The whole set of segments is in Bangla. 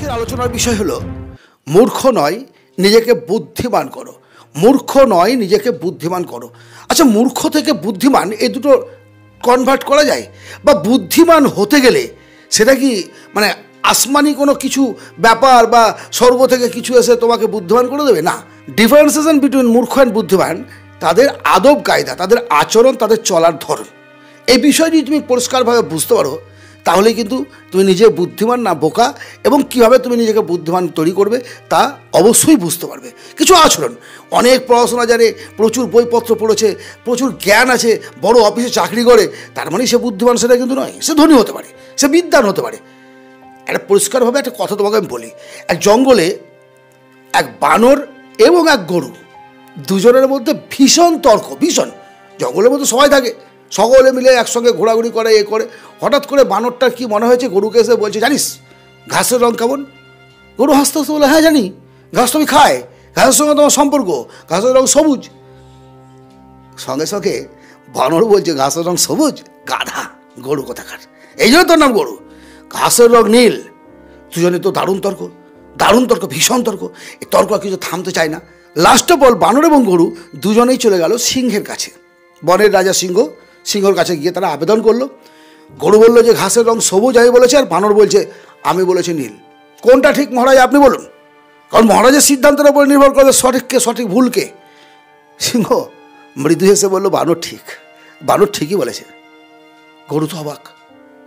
আজকের আলোচনার বিষয় হলো মূর্খ নয় নিজেকে বুদ্ধিমান করো। মূর্খ নয় নিজেকে বুদ্ধিমান করো। আচ্ছা, মূর্খ থেকে বুদ্ধিমান এই দুটো কনভার্ট করা যায়? বা বুদ্ধিমান হতে গেলে সেটা কি মানে আসমানি কোনো কিছু ব্যাপার বা স্বর্গ থেকে কিছু এসে তোমাকে বুদ্ধিমান করে দেবে? না। ডিফারেন্সিয়েশন বিটুইন মূর্খ অ্যান্ড বুদ্ধিমান তাদের আদব কায়দা, তাদের আচরণ, তাদের চলার ধরন। এই বিষয়টি তুমি পরিষ্কারভাবে বুঝতে পারো, তাহলে কিন্তু তুমি নিজে বুদ্ধিমান না বোকা, এবং কিভাবে তুমি নিজেকে বুদ্ধিমান তৈরি করবে তা অবশ্যই বুঝতে পারবে। কিছু আচরণ, অনেক পড়াশোনা জানে, প্রচুর বইপত্র পড়েছে, প্রচুর জ্ঞান আছে, বড় অফিসে চাকরি করে, তার মানে সে বুদ্ধিমান সেটা কিন্তু নয়। সে ধনী হতে পারে, সে বিদ্বান হতে পারে। একটা পরিষ্কারভাবে একটা কথা তোমাকে আমি বলি, এক জঙ্গলে এক বানর এবং এক গরু, দুজনের মধ্যে ভীষণ তর্ক। ভীষণ, জঙ্গলের মধ্যে সবাই থাকে, সকলে মিলে একসঙ্গে ঘোরাঘুরি করে, এ করে। হঠাৎ করে বানরটার কি মনে হয়েছে, গরুকে এসে বলছে, জানিস ঘাসের রং কেমন? গরু হাসতে হাসতে বলে, হ্যাঁ জানি, ঘাস তুমি খায়, ঘাসের সঙ্গে তোমার সম্পর্ক, ঘাসের রং সবুজ। সঙ্গে সঙ্গে বানর বলছে, ঘাসের রং সবুজ? গাধা, গরু কোথাকার, এই জন্য তোর নাম গরু। ঘাসের রং নীল। দুজনে তো দারুণ তর্ক, দারুণ তর্ক, ভীষণ তর্ক। এই তর্ক কিছু থামতে চায় না। লাস্ট অফ অল বানর এবং গরু দুজনেই চলে গেল সিংহের কাছে। বনের রাজা সিংহর কাছে গিয়ে তারা আবেদন করলো। গরু বললো যে ঘাসের রং সবুজ আমি বলেছি, আর বানর বলছে আমি বলেছি নীল। কোনটা ঠিক মহারাজ আপনি বলুন? কারণ মহারাজের সিদ্ধান্তের উপর নির্ভর করে সঠিককে, সঠিক ভুলকে। সিংহ মৃদু হেসে বললো, বানর ঠিক, বানর ঠিকই বলেছে। গরু তো অবাক,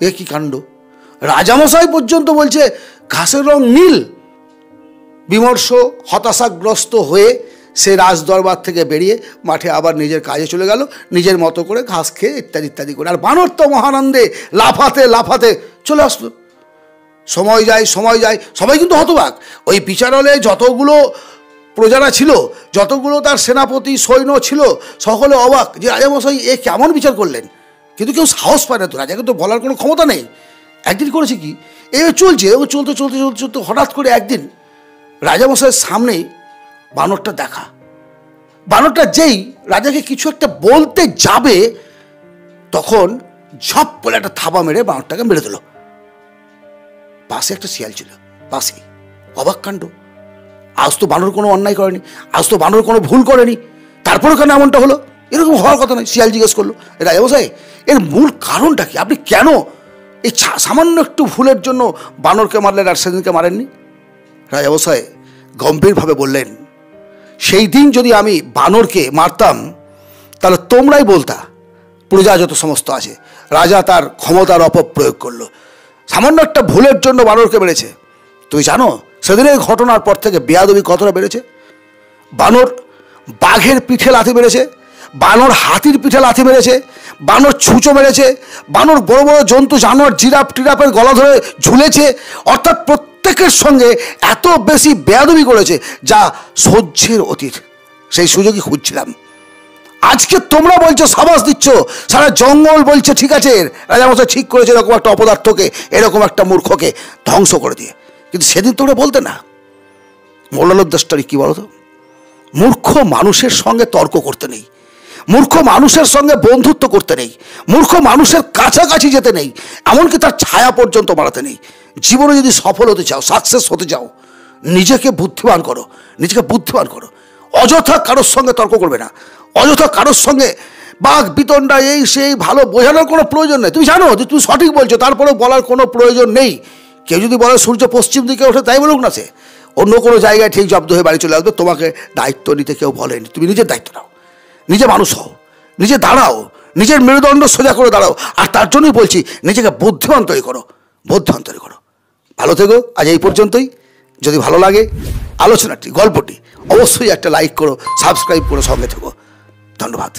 এ কি কাণ্ড! রাজামশাই পর্যন্ত বলছে ঘাসের রং নীল। বিমর্ষ, হতাশাগ্রস্ত হয়ে সে রাজদরবার থেকে বেরিয়ে মাঠে আবার নিজের কাজে চলে গেল, নিজের মতো করে ঘাস খেয়ে ইত্যাদি ইত্যাদি করে। আর বানর তো মহানন্দে লাফাতে লাফাতে চলে আসলো। সময় যায়, সবাই কিন্তু হতবাক। ওই বিচারালয়ে যতগুলো প্রজারা ছিল, যতগুলো তার সেনাপতি সৈন্য ছিল, সকলে অবাক যে রাজামশাই এ কেমন বিচার করলেন। কিন্তু কেউ সাহস পায় না, তো রাজাকে তো বলার কোনো ক্ষমতা নেই। একদিন করেছে কি, এবার চলছে, ও চলতে চলতে চলতে চলতে হঠাৎ করে একদিন রাজামশাইয়ের সামনেই বানরটা দেখা। বানরটা যেই রাজাকে কিছু একটা বলতে যাবে, তখন ঝপ বলে একটা থাবা মেরে বানরটাকে মেরে দিল। পাশে একটা শিয়াল ছিল, পাশেই। অবাক কাণ্ড। আজ তো বানর কোনো অন্যায় করেনি, আজ তো বানর কোনো ভুল করেনি, তারপরে কেন এমনটা হলো? এরকম হওয়ার কথা নয়। শিয়াল জিজ্ঞেস করলো, রাজামশাই এর মূল কারণটা কি? আপনি কেন এই সামান্য একটু ভুলের জন্য বানরকে মারলেন আর সেদিনকে মারেননি? রাজামশাই গম্ভীরভাবে বললেন, সেই দিন যদি আমি বানরকে মারতাম তাহলে তোমরাই বলতা প্রজা যত সমস্ত আছে রাজা তার ক্ষমতার অপপ্রয়োগ করলো, সামান্য একটা ভুলের জন্য বানরকে মেরেছে। তুমি জানো সেদিনের ঘটনার পর থেকে বেয়াদবি কতটা বেড়েছে? বানর বাঘের পিঠে লাথি মেরেছে, বানর হাতির পিঠে লাথি মেরেছে, বানর ছুঁচো মেরেছে, বানর বড় বড় জন্তু জানোয়ার জিরাফ টিরাফের গলা ধরে ঝুলেছে। অর্থাৎ প্রত্যেকের সঙ্গে এত বেশি বেয়াদবি করেছে যা সহ্যের অতীত। সেই সুযোগই খুঁজছিলাম। আজকে তোমরা বলছো, সাবাস দিচ্ছ, সারা জঙ্গল বলছে ঠিক আছে, রাজামশাই ঠিক করেছে এরকম একটা অপদার্থকে, এরকম একটা মূর্খকে ধ্বংস করে দিয়ে। কিন্তু সেদিন তোমরা বলতে না। মোরাল অফ দ্য স্টোরি কি বলো তো? মূর্খ মানুষের সঙ্গে তর্ক করতে নেই, মূর্খ মানুষের সঙ্গে বন্ধুত্ব করতে নেই, মূর্খ মানুষের কাছাকাছি যেতে নেই, এমনকি তার ছায়া পর্যন্ত বাড়াতে নেই। জীবনে যদি সফল হতে চাও, সাকসেস হতে চাও, নিজেকে বুদ্ধিমান করো, নিজেকে বুদ্ধিমান করো। অযথা কারোর সঙ্গে তর্ক করবে না, অযথা কারোর সঙ্গে বাঘ বিতণ্ডা এই সেই ভালো বোঝানোর কোনো প্রয়োজন নেই। তুমি জানো যে তুমি সঠিক বলছো, তারপরেও বলার কোনো প্রয়োজন নেই। কেউ যদি বলে সূর্য পশ্চিম দিকে ওঠে, তাই বলুক না, সে অন্য কোনো জায়গায় ঠিক জব্দ হয়ে বাড়ি চলে আসবে। তোমাকে দায়িত্ব নিতে কেউ বলেনি, তুমি নিজের দায়িত্ব নাও, নিজে মানুষ হও, নিজে দাঁড়াও, নিজের মেরুদণ্ড সোজা করে দাঁড়াও। আর তার জন্যই বলছি নিজেকে বুদ্ধিমান তৈরি করো, বুদ্ধিমান তৈরি করো। ভালো থেকো। আজ এই পর্যন্তই। যদি ভালো লাগে আলোচনাটি, গল্পটি, অবশ্যই একটা লাইক করো, সাবস্ক্রাইব করো, সঙ্গে থেকো। ধন্যবাদ।